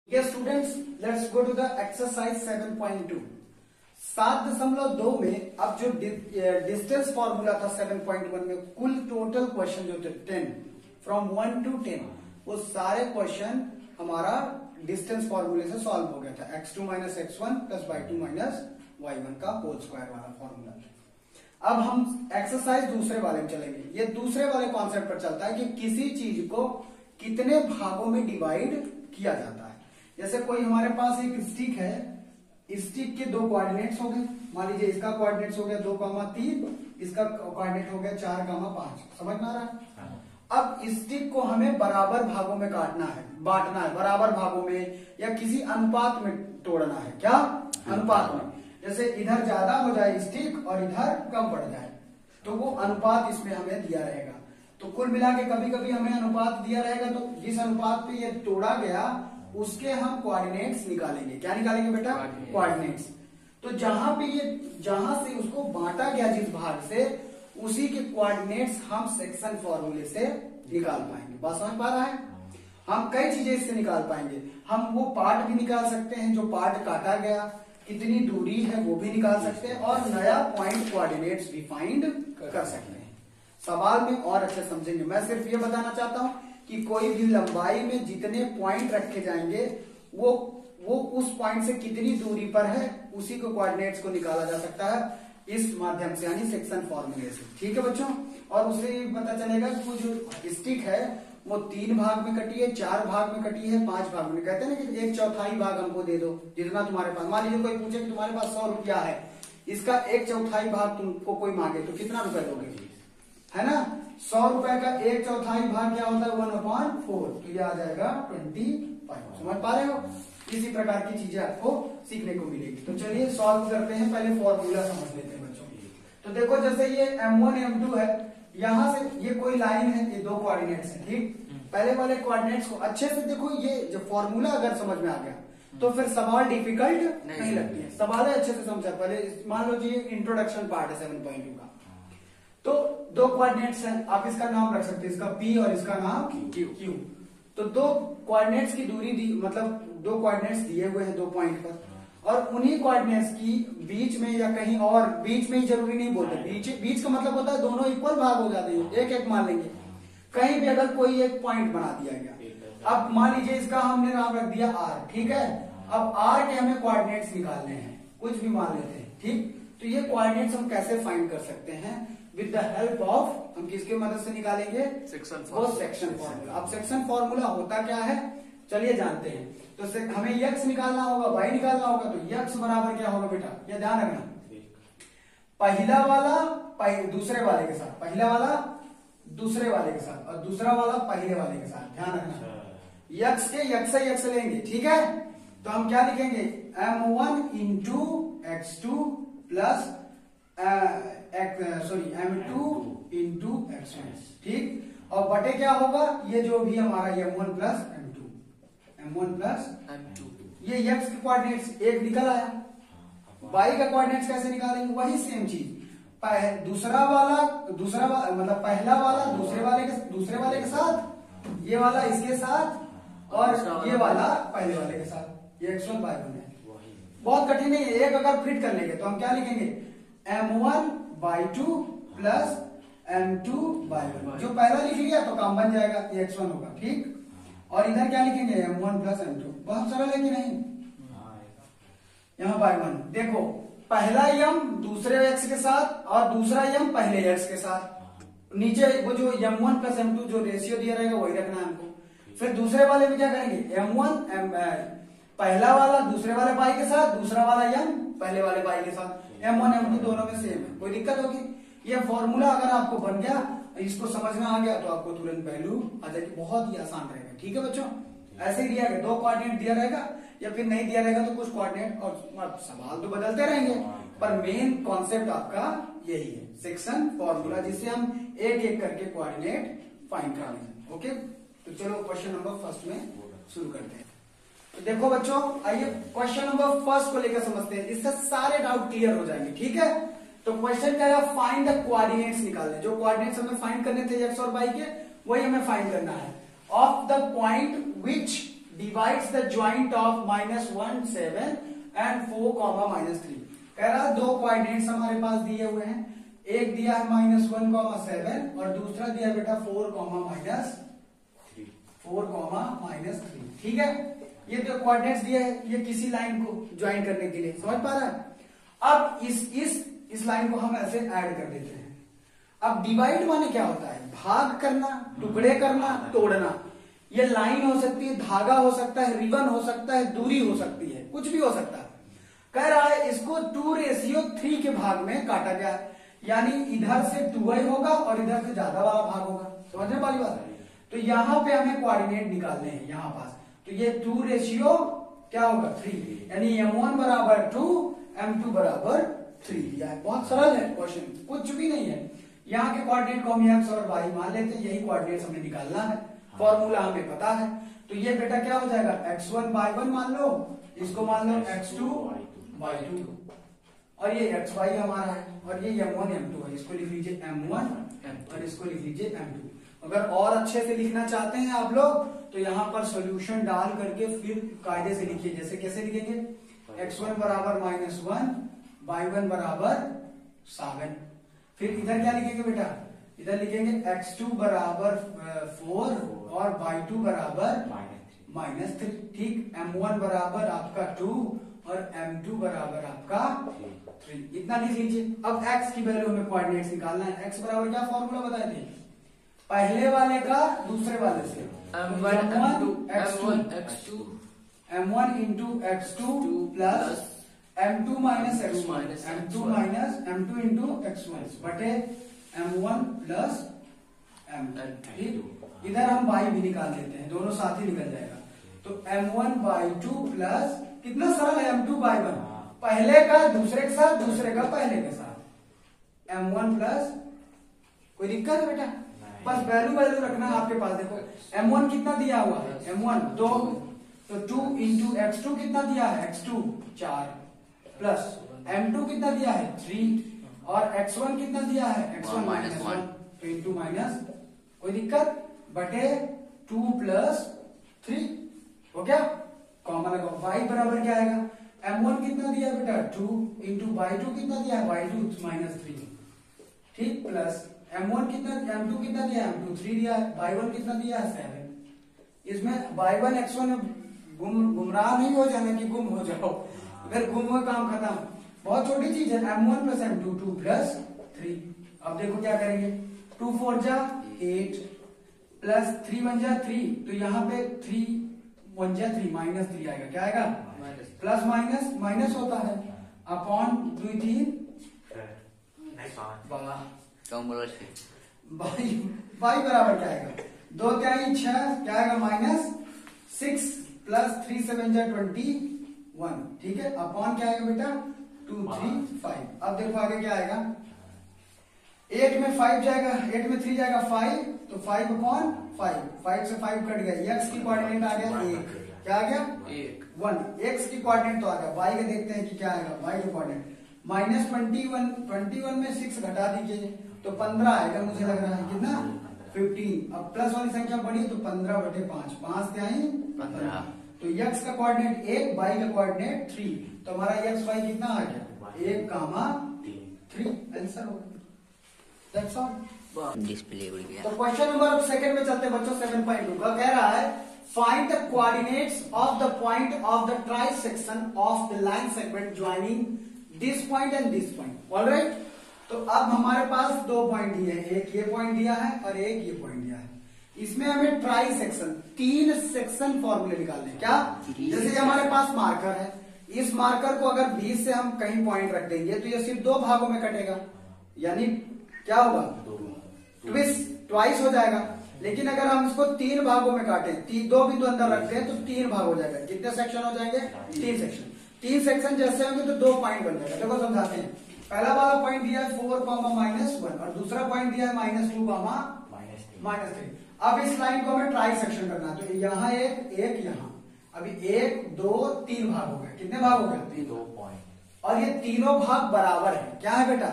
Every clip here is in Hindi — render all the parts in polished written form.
Yes, students, let's go to the exercise 7.2. 7.2 में अब जो डिस्टेंस फॉर्मूला था 7.1 में कुल टोटल क्वेश्चन जो थे 10 फ्रॉम 1 to 10 वो सारे क्वेश्चन हमारा डिस्टेंस फॉर्मूले से सॉल्व हो गया था x2 minus x1 plus y2 minus y1 का होल स्क्वायर वाला फॉर्मूला। अब हम एक्सरसाइज दूसरे वाले में चलेंगे। ये दूसरे वाले कॉन्सेप्ट पर चलता है कि किसी चीज को कितने भागों में डिवाइड किया जाता है। जैसे कोई हमारे पास एक स्टिक है, स्टिक के दो कोऑर्डिनेट्स हो गए, मान लीजिए इसका कोऑर्डिनेट्स हो गया 2,3, इसका कोऑर्डिनेट हो गया 4,5। समझ में आ रहा है? अब स्टिक को हमें बराबर भागों में काटना है, बांटना है बराबर भागों में या किसी अनुपात में तोड़ना है। क्या अनुपात में? जैसे इधर ज्यादा हो जाए स्टिक और इधर कम पड़ जाए तो वो अनुपात इसमें हमें दिया रहेगा। तो कुल मिला के कभी कभी हमें अनुपात दिया रहेगा तो जिस अनुपात पे ये तोड़ा गया उसके हम कोऑर्डिनेट्स निकालेंगे। क्या निकालेंगे बेटा? कोऑर्डिनेट्स। तो जहां से उसको बांटा गया जिस भाग से उसी के कोऑर्डिनेट्स हम सेक्शन फॉर्मूले से निकाल पाएंगे। बात समझ पा रहा है? हम कई चीजें इससे निकाल पाएंगे। हम वो पार्ट भी निकाल सकते हैं जो पार्ट काटा गया, कितनी दूरी है वो भी निकाल सकते हैं और नया पॉइंट कोऑर्डिनेट्स भी फाइंड कर सकते हैं। सवाल में और अच्छे समझेंगे। मैं सिर्फ ये बताना चाहता हूं कि कोई भी लंबाई में जितने पॉइंट रखे जाएंगे वो उस पॉइंट से कितनी दूरी पर है उसी को कोऑर्डिनेट्स को निकाला जा सकता है इस माध्यम से, यानी सेक्शन फॉर्मूले से। ठीक है बच्चों? और उससे पता चलेगा कि वो जो स्टिक है वो 3 भाग में कटी है, 4 भाग में कटी है, 5 भाग में। कहते हैं ना कि 1/4 भाग हमको दे दो जितना तुम्हारे पास। मान लीजिए कोई पूछे कि तुम्हारे पास 100 रुपया है, इसका 1/4 भाग तुमको कोई मांगे तो कितना रुपए दोगे? है ना? 100 रुपए का 1/4 भाग क्या होता है? 1/4। तो ये आ जाएगा 25। समझ पा रहे हो? इसी प्रकार की चीजें आपको सीखने को मिलेगी। तो चलिए सॉल्व करते हैं। पहले फॉर्मूला समझ लेते हैं बच्चों। तो देखो जैसे ये M1 M2 है, यहां से ये कोई लाइन है, ये दो कोऑर्डिनेट्स है। ठीक, पहले वाले कोऑर्डिनेट्स को अच्छे से देखो। ये जो फॉर्मूला अगर समझ में आ गया तो फिर सवाल डिफिकल्ट नहीं लगती है। सवाल अच्छे से समझा। पहले मान लो जी इंट्रोडक्शन पार्ट है 7.2 का। तो दो कोऑर्डिनेट्स हैं, आप इसका नाम रख सकते हैं, इसका P और इसका नाम Q। तो दो कोऑर्डिनेट्स की दूरी दी, मतलब दो कोऑर्डिनेट्स दिए हुए हैं 2 पॉइंट पर, और उन्हीं कोऑर्डिनेट्स की बीच में या कहीं और, बीच में ही जरूरी नहीं बोलते, बीच का मतलब होता है दोनों इक्वल भाग हो जाते हैं, एक एक मान लेंगे। कहीं भी अगर कोई एक पॉइंट बना दिया गया, अब मान लीजिए इसका हमने नाम रख दिया R। ठीक है? अब R के हमें कोऑर्डिनेट्स निकालने हैं, कुछ भी मान लेते हैं। ठीक, तो ये कोऑर्डिनेट्स हम कैसे फाइंड कर सकते हैं? विद द हेल्प ऑफ, हम किसके मदद से निकालेंगे? Section formula. अब सेक्शन फॉर्मूला होता क्या है चलिए जानते हैं। तो हमें x निकालना होगा, y निकालना होगा। तो x बराबर क्या होगा बेटा? ये ध्यान रखना, पहला वाला दूसरे वाले के साथ, पहला वाला दूसरे वाले के साथ और दूसरा वाला पहले वाले के साथ। ध्यान रखना, x के x से x लेंगे। ठीक है? तो हम क्या लिखेंगे? M1 into x2 plus M2 into x1। ठीक, और बटे क्या होगा? ये जो भी हमारा M1 प्लस M2, ये x के कोऑर्डिनेट्स एक निकल आया। y का कोऑर्डिनेट्स कैसे निकालेंगे? वही सेम चीज, दूसरा वाला मतलब पहला वाला दूसरे वाले के साथ, ये वाला इसके साथ और ये वाला पहले वाले के साथ। ये x1 y1 है। बहुत कठिन नहीं है। एक अगर फिट कर लेंगे तो हम क्या लिखेंगे? M1 y2 plus M2 y1। जो पहला लिख लिया तो काम बन जाएगा, ये x1 होगा। ठीक, और इधर क्या लिखेंगे? M1 plus M2। बहुत सरल है कि नहीं? यहाँ y1 देखो, पहला m दूसरे x के साथ और दूसरा m पहले x के साथ। नीचे वो जो M1 प्लस M2 जो रेशियो दिया रहेगा वही रखना है हमको। फिर दूसरे वाले में क्या करेंगे? पहला वाला दूसरे वाले y के साथ, दूसरा वाला m पहले वाले y के साथ। M1 M2 दोनों में सेम है, कोई दिक्कत होगी? ये फॉर्मूला अगर आपको बन गया, इसको समझना आ गया तो आपको तुरंत वैल्यू आ जाएगी। बहुत ही आसान रहेगा। ठीक है बच्चों? ऐसे ही दिया गया, 2 कोऑर्डिनेट दिया रहेगा या फिर नहीं दिया रहेगा तो कुछ कोऑर्डिनेट, और सवाल तो बदलते रहेंगे पर मेन कॉन्सेप्ट आपका यही है, सेक्शन फॉर्मूला, जिससे हम एक एक करके कोऑर्डिनेट फाइंड कर लेंगे। ओके, तो चलो क्वेश्चन नंबर फर्स्ट में शुरू करते हैं। तो देखो बच्चों, आइए क्वेश्चन नंबर फर्स्ट को लेकर समझते हैं, इससे सारे डाउट क्लियर हो जाएंगे। ठीक है? तो क्वेश्चन क्या है? फाइंड द कोऑर्डिनेट्स निकालने। जो कोऑर्डिनेट्स हमें फाइंड करने थे x और y के, वही हमें फाइंड करना है। Of the point which divides the joint of -1 7 and 4 -3। कह रहा दो कोऑर्डिनेट्स हमारे पास दिए हुए हैं, एक दिया है -1 7 और दूसरा दिया बेटा 4 -3। ठीक है, ये जो कोऑर्डिनेट्स दिए हैं ये किसी लाइन को ज्वाइन करने के लिए, समझ पा रहा है। अब इस लाइन को हम ऐसे ऐड कर देते हैं। अब डिवाइड माने क्या होता है, भाग करना, टुकड़े करना, तोड़ना। ये लाइन हो सकती है, धागा हो सकता है, रिबन हो सकता है, दूरी हो सकती है, कुछ भी हो सकता है। कह रहा है इसको 2:3 के भाग में काटा गया है, यानी इधर से 2i होगा और इधर से ज्यादा वाला भाग होगा। समझने वाली बात है। तो यहां पे हमें कोऑर्डिनेट निकालने हैं यहां पास, तो ये 2 क्या होगा 3, यानी m1 बराबर 2 m2 बराबर 3। यार बहुत सरल है क्वेश्चन, कुछ भी नहीं है। यहाँ के कोऑर्डिनेट को हम x और y मान लेते हैं, यही कोऑर्डिनेट हमें निकालना है, फॉर्मूला हमें पता है। तो ये बेटा क्या हो जाएगा, x1 y1 मान लो, इसको मान लो x2 y2, और ये xy हमारा है, और ये m1 m2 है। इसको लिख लीजिए m1 और इसको लिख लीजिए m2। अगर और अच्छे से लिखना चाहते हैं आप लोग तो यहाँ पर सॉल्यूशन डाल करके फिर कायदे से लिखिए। जैसे कैसे लिखेंगे, x1 बराबर -1, y1 बराबर 7। फिर इधर क्या लिखेंगे बेटा, इधर लिखेंगे x2 बराबर 4 और y2 बराबर -3। ठीक, m1 बराबर आपका 2 और m2 बराबर आपका 3। इतना लिख लीजिए। अब x की वैल्यू हमें कोऑर्डिनेट्स निकालना है। x बराबर क्या फॉर्मूला बताए थे, पहले वाले का दूसरे वाले से m1 x2 plus m2 minus m2 into x1 बटे m1 प्लस m2। ठीक, इधर हम y भी निकाल देते हैं, दोनों साथ ही निकल जाएगा। तो m1 y2 प्लस, कितना सरल है, m2 y1, पहले का दूसरे के साथ, दूसरे का पहले के साथ, m1 प्लस। कोई दिक्कत है बेटा, बस वैल्यू रखना आपके पास। देखो m1 कितना दिया हुआ है, m1 2, तो 2 इंटू x2 कितना दिया है, x2 4, प्लस m2 कितना दिया है 3, और x1 कितना दिया है, x1 -1, तो इंटू माइनस, कोई दिक्कत, बटे 2 प्लस 3 हो गया, कॉमन लगाओ। y बराबर क्या आएगा, m1 कितना दिया बेटा 2 इंटू y2 कितना दिया है, y2 -3। ठीक, प्लस m1 कितना, m2 कितना दिया है, m2 3 दिया है, y1 कितना दिया है 7। इसमें y1 x1 में गुमराह नहीं हो जाना कि गुम हो जाओ, अगर गुम हो काम खत्म। बहुत छोटी चीज है, m1 प्लस m2 2 प्लस 3। अब देखो क्या करेंगे, 2 4 जा 8 प्लस 3 1 जा 3, तो यहाँ पे 3 1 जा 3 -3 आएगा। क्या आएगा, प्लस माइनस होता है, अपॉन 2 3 y बराबर क्या आएगा, 2 क्या 6, क्या आएगा -6 प्लस 3 7 जा 21। ठीक है, अपॉन क्या आएगा बेटा 2 3 5। अब देखो आगे क्या आएगा, 8 में 5 जाएगा, 8 में 3 जाएगा 5, तो 5 अपॉन 5 से 5 कट गया, x की कोऑर्डिनेट आ गया 1, क्या आ गया 1, x की कोऑर्डिनेट तो आ गया। y के देखते हैं कि क्या आएगा, y की कोऑर्डिनेट -21 में 6 घटा दीजिए तो 15 आएगा, मुझे लग रहा है कितना 15। अब प्लस वाली संख्या बढ़ी तो 15 बटे 5, 5 क्या है 15। तो x का कोऑर्डिनेट 1, y का कोऑर्डिनेट 3, तो हमारा x y कितना आ गया 1, 3। आंसर होगा, दैट्स ऑल। डिस्प्ले उड़ गया। तो क्वेश्चन नंबर सेकंड में चलते हैं बच्चों। 7.2 का कह रहा है find the coordinates of the point of the try section of the line segment joining this point and this point. Alright, तो अब हमारे पास 2 पॉइंट दिए हैं, एक ये पॉइंट दिया है और एक ये पॉइंट दिया है। इसमें हमें ट्राई सेक्शन 3 सेक्शन फॉर्मूले निकालने। क्या, जैसे कि हमारे पास मार्कर है, इस मार्कर को अगर बीच से हम कहीं पॉइंट रख देंगे तो ये सिर्फ 2 भागों में कटेगा, यानी क्या होगा ट्वाइस हो जाएगा। लेकिन अगर हम इसको 3 भागों में काटें, 2 बिंदु अंदर रखते हैं तो 3 भाग हो जाएगा। कितने सेक्शन हो जाएंगे, 3 सेक्शन। 3 सेक्शन जैसे होंगे तो 2 पॉइंट बन जाएगा। देखो समझाते हैं, पहला वाला पॉइंट दिया है 4, -1 और दूसरा पॉइंट दिया है -2, -3। अब इस लाइन को हमें ट्राई सेक्शन करना है, तो यहाँ एक यहाँ, अभी 1 2 3 भाग हो गए। कितने भाग हो गए, 2 पॉइंट। और ये तीनों भाग बराबर है। क्या है बेटा,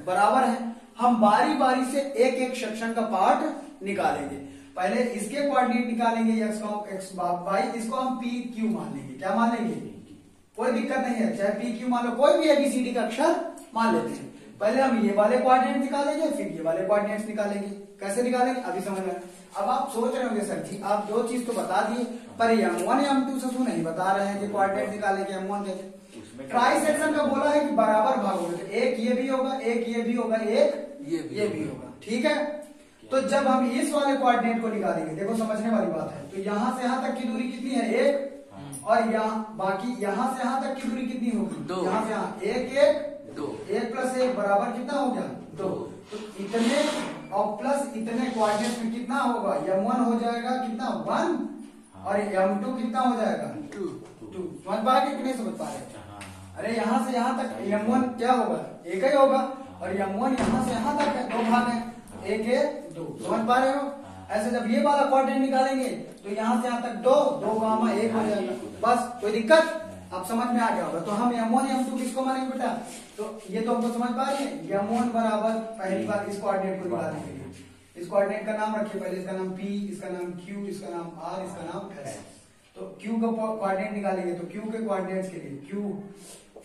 बराबर है। हम बारी बारी से एक एक सेक्शन का पार्ट निकालेंगे। पहले इसके कोऑर्डिनेट निकालेंगे x y, इसको हम पी क्यू मान लेंगे। क्या मान लेंगे? कोई दिक्कत नहीं है, चाहे पी क्यू मान लो, कोई भी एबीसीडी का अक्षर मान लेते हैं। पहले हम ये वाले कोऑर्डिनेट निकालेंगे, फिर ये वाले कोऑर्डिनेट्स निकालेंगे। कैसे निकालेंगे अभी समझ में। अब आप सोच रहे होंगे सर जी आप दो चीज तो बता दिए, पर m1 या m2 से नहीं बता रहे हैं कि कोऑर्डिनेट निकालेंगे m1 कैसे। ट्राई सेक्शन का बोला है कि बराबर भाग होगा, तो एक ये भी होगा, एक ये भी होगा, एक ये भी होगा। ठीक है, तो जब हम इस वाले कोऑर्डिनेट को निकालेंगे, देखो समझने वाली बात है, तो यहां से यहां तक की दूरी कितनी है? एक, और यहाँ बाकी यहां से यहां तक की दूरी कितनी होगी? दो। यहाँ से यहाँ एक, दो, एक प्लस एक बराबर कितना हो गया? दो। तो इतने और प्लस इतने कोऑर्डिनेट में कितना होगा? m1 हो जाएगा कितना? 1, और m2 कितना हो जाएगा? 2। समझ पा रहे कि नहीं समझ पा रहे? अरे यहाँ से यहाँ तक m1 क्या होगा? एक ही होगा, और m1 यहाँ से यहाँ तक है, दो भाग है, एक, दो। समझ पा रहे हो? ऐसे जब ये वाला कोऑर्डिनेट निकालेंगे तो यहाँ से यहाँ तक दो गामा एक हो जाएगा। बस, कोई दिक्कत? अब समझ में आ गया होगा। तो हम m1 m2 किसको मानेंगे बेटा? तो ये तो हमको समझ पा रहे हैं। m1 बराबर पहली बार इस कोऑर्डिनेट को निकालने के लिए इस कोऑर्डिनेट का नाम रखिए पहले, इसका नाम p, इसका नाम q, इसका नाम r, इसका नाम s। तो q का कोऑर्डिनेट निकालेंगे, तो q के कोऑर्डिनेट्स के लिए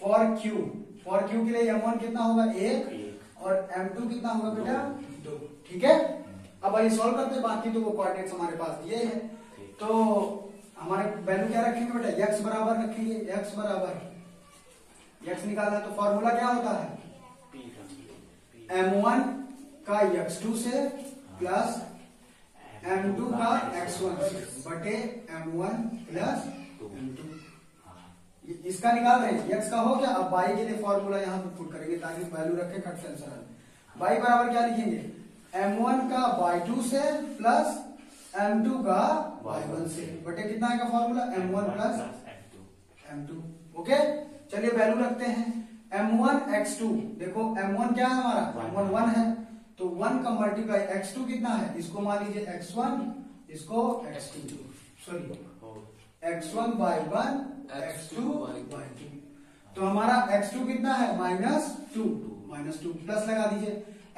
फॉर q के लिए m1 कितना होगा? 1, और m2 कितना होगा बेटा? 2। ठीक है, अब ये सॉल्व करते हैं। बाकी तो वो कोऑर्डिनेट्स हमारे पास दिए हैं, तो हमारे वैल्यू क्या रखेंगे बेटा? x बराबर रखेंगे। x बराबर x निकालना है तो फॉर्मूला क्या होता है? m1 का x2 से प्लस m2 का x1 से बटे m1 प्लस m2। इसका निकाल रहे हैं, x का हो गया। अब y के लिए फॉर्मूला यहाँ पे पुट करेंगे ताकि वैल्यू रखे कट से आंसर आए। y बराबर क्या लिखेंगे? m1 का y2 से प्लस m2 का y1 से बटे कितना आएगा formula? m1 plus m2। Okay, चलिए वैल्यू रखते हैं। m1 x2, देखो m1 क्या है हमारा? m1 1 है, तो 1 का मल्टीप्लाई x2 कितना है? इसको मान लीजिए x1, इसको x2, sorry x1 y1 x2 y2। तो हमारा x2 कितना है? -2 प्लस लगा दीजिए।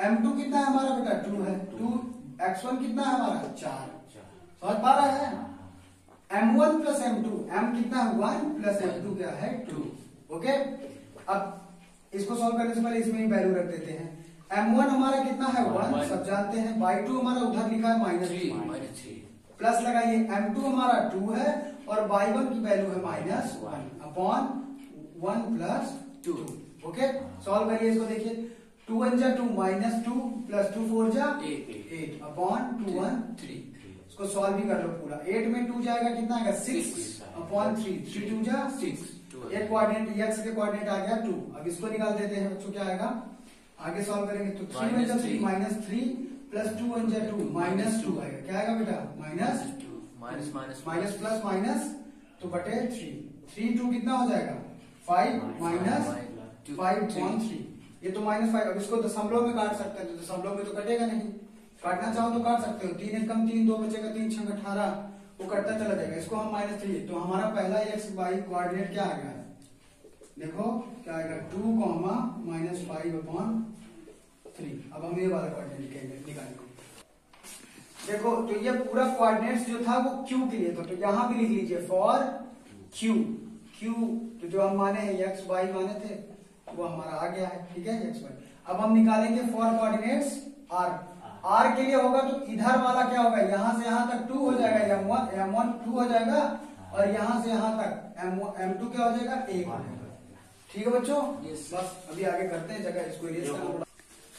m2 कितना है हमारा बेटा? 2 है। 2 x1 कितना है हमारा? 4। समझ पा रहा है? m1 प्लस m2, m कितना है? 1 प्लस m2 क्या है? 2। ओके, अब इसको सॉल्व करने से पहले इसमें ही वैल्यू रख देते हैं। m1 हमारा कितना है? 1, सब जानते हैं। y2 हमारा उधर लिखा है -3, प्लस लगाइए। m2 हमारा 2 है, और y1 की वैल्यू है -1 अपॉन 1 प्लस 2। ओके, सॉल्व करिए इसको। देखिए 2 1 जा 2, -2 प्लस 2 4 जा 8 अपॉन 2 1 3। इसको सॉल्व भी कर लो पूरा। 8 में 2 जाएगा कितना आएगा? 6 अपॉन 3, 3 2 जा 6। एक कोऑर्डिनेट x के कोऑर्डिनेट आ गया 2। अब इसको निकाल देते हैं बच्चों, क्या आएगा? आगे सॉल्व करेंगे तो 3 1 जा 3 -3 प्लस 2 1 जा 2 -2 आएगा। क्या आएगा बेटा? माइनस प्लस माइनस तो बटे 3 2 कितना हो जाएगा? 5 -5/3। ये तो -5। अब इसको दशमलव में काट सकते हैं, तो दशमलव में तो कटेगा नहीं। काटना चाहो तो काट सकते हो। 3 1 कम 3, 2 बचेगा, 3 6 18, वो कटता चला जाएगा। इसको हम -3, तो हमारा पहला x y कोऑर्डिनेट क्या आ गया? देखो क्या आएगा? 2, -5/3। अब हम ये वाला कोऑर्डिनेट निकालेंगे। देखो तो ये पूरा कोऑर्डिनेट्स जो था वो q के लिए था, तो यहां भी लिख लीजिए फॉर q। तो जो हम माने हैं x y माने थे वो हमारा आ गया है। ठीक है, x y। अब हम निकालेंगे फॉर कोऑर्डिनेट्स r के लिए होगा, तो इधर वाला क्या होगा? यहां से यहां तक 2 हो जाएगा, m1 2 हो जाएगा, और यहां से यहां तक m2 क्या हो जाएगा? 1 हो जाएगा। ठीक है बच्चों, बस अभी आगे करते हैं, जगह इसको इरेज करना पड़ा।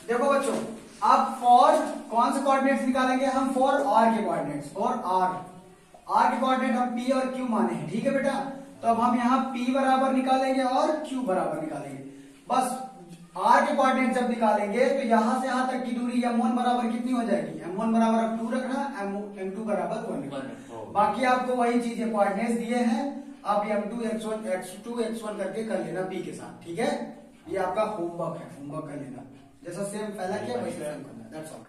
देखो बच्चों, अब फॉर कौन से कोऑर्डिनेट्स निकालेंगे? हम फॉर r के कोऑर्डिनेट्स। फॉर r के कोऑर्डिनेट हम p और q माने हैं। ठीक है बेटा, तो अब हम यहाँ p बराबर निकालेंगे और q बराबर निकालेंगे। बस r के कोऑर्डिनेट जब निकालेंगे तो यहां से यहां तक की दूरी m1 बराबर कितनी हो जाएगी? m1 बराबर अब 2 रखना, m2 बराबर 1 रखना। बाकी आपको वही चीजें कोऑर्डिनेट्स दिए हैं, आप m2 x1 x2 x1 करके कर लेना p के साथ। ठीक है, ये आपका होमवर्क है, होमवर्क कर लेना। जैसा सेम पहला किया वैसे सेम करना। That's all.